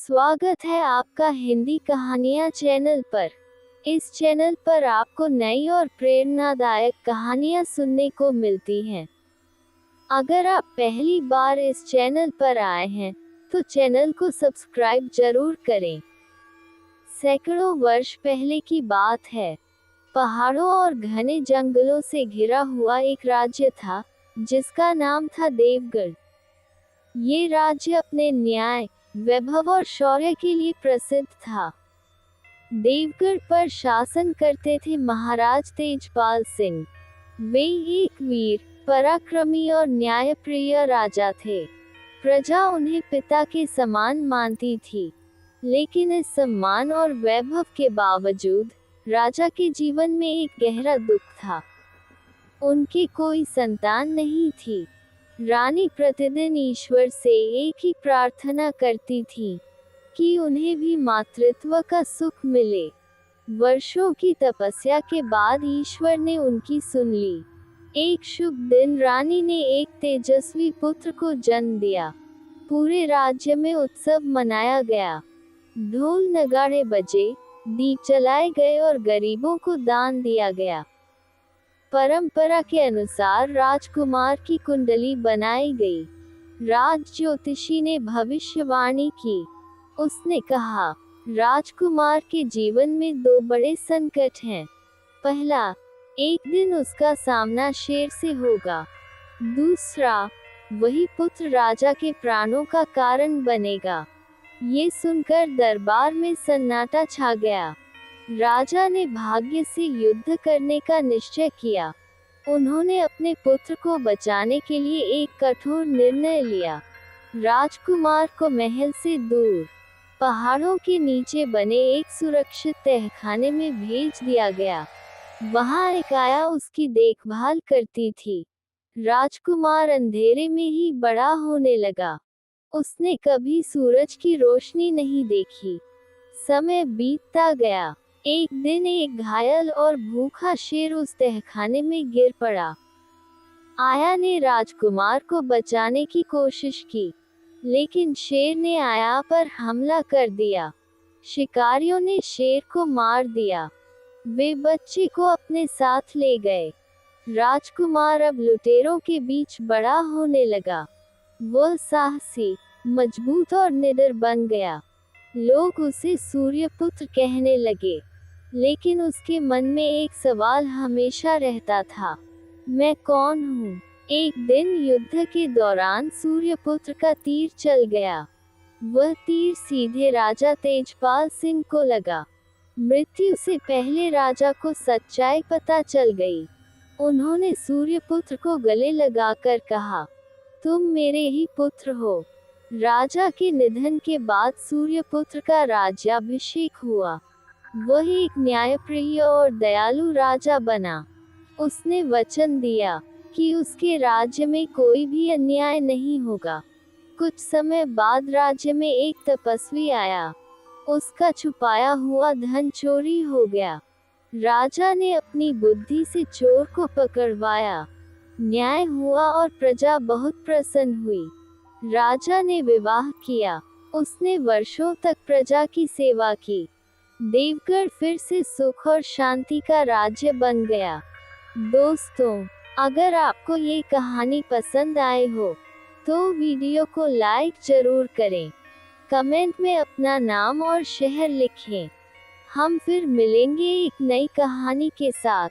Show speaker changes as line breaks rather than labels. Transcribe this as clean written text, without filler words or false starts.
स्वागत है आपका हिंदी कहानियाँ चैनल पर। इस चैनल पर आपको नई और प्रेरणादायक कहानियाँ सुनने को मिलती हैं। अगर आप पहली बार इस चैनल पर आए हैं, तो चैनल को सब्सक्राइब जरूर करें। सैकड़ों वर्ष पहले की बात है। पहाड़ों और घने जंगलों से घिरा हुआ एक राज्य था, जिसका नाम था देवगढ़। ये राज्य अपने न्याय, वैभव और शौर्य के लिए प्रसिद्ध था। देवगढ़ पर शासन करते थे महाराज तेजपाल सिंह। वे एक वीर, पराक्रमी और न्यायप्रिय राजा थे। प्रजा उन्हें पिता के समान मानती थी। लेकिन इस सम्मान और वैभव के बावजूद राजा के जीवन में एक गहरा दुख था। उनकी कोई संतान नहीं थी। रानी प्रतिदिन ईश्वर से एक ही प्रार्थना करती थी कि उन्हें भी मातृत्व का सुख मिले। वर्षों की तपस्या के बाद ईश्वर ने उनकी सुन ली। एक शुभ दिन रानी ने एक तेजस्वी पुत्र को जन्म दिया। पूरे राज्य में उत्सव मनाया गया। ढोल नगाड़े बजे, दीप जलाए गए और गरीबों को दान दिया गया। परंपरा के अनुसार राजकुमार की कुंडली बनाई गई। राज ज्योतिषी ने भविष्यवाणी की। उसने कहा, राजकुमार के जीवन में दो बड़े संकट हैं। पहला, एक दिन उसका सामना शेर से होगा। दूसरा, वही पुत्र राजा के प्राणों का कारण बनेगा। ये सुनकर दरबार में सन्नाटा छा गया। राजा ने भाग्य से युद्ध करने का निश्चय किया। उन्होंने अपने पुत्र को बचाने के लिए एक कठोर निर्णय लिया। राजकुमार को महल से दूर, पहाड़ों के नीचे बने एक सुरक्षित तहखाने में भेज दिया गया। वहां एक आया उसकी देखभाल करती थी। राजकुमार अंधेरे में ही बड़ा होने लगा। उसने कभी सूरज की रोशनी नहीं देखी। समय बीतता गया। एक दिन एक घायल और भूखा शेर उस तहखाने में गिर पड़ा। आया ने राजकुमार को बचाने की कोशिश की, लेकिन शेर ने आया पर हमला कर दिया। शिकारियों ने शेर को मार दिया। वे बच्चे को अपने साथ ले गए। राजकुमार अब लुटेरों के बीच बड़ा होने लगा। वह साहसी, मजबूत और निडर बन गया। लोग उसे सूर्यपुत्र कहने लगे। लेकिन उसके मन में एक सवाल हमेशा रहता था, मैं कौन हूँ? एक दिन युद्ध के दौरान सूर्यपुत्र का तीर चल गया। वह तीर सीधे राजा तेजपाल सिंह को लगा। मृत्यु से पहले राजा को सच्चाई पता चल गई। उन्होंने सूर्यपुत्र को गले लगाकर कहा, तुम मेरे ही पुत्र हो। राजा के निधन के बाद सूर्यपुत्र का राज्याभिषेक हुआ। वह एक न्यायप्रिय और दयालु राजा बना। उसने वचन दिया कि उसके राज्य में कोई भी अन्याय नहीं होगा। कुछ समय बाद राज्य में एक तपस्वी आया। उसका छुपाया हुआ धन चोरी हो गया। राजा ने अपनी बुद्धि से चोर को पकड़वाया। न्याय हुआ और प्रजा बहुत प्रसन्न हुई। राजा ने विवाह किया। उसने वर्षों तक प्रजा की सेवा की। देवगढ़ फिर से सुख और शांति का राज्य बन गया। दोस्तों, अगर आपको ये कहानी पसंद आई हो, तो वीडियो को लाइक जरूर करें। कमेंट में अपना नाम और शहर लिखें। हम फिर मिलेंगे एक नई कहानी के साथ।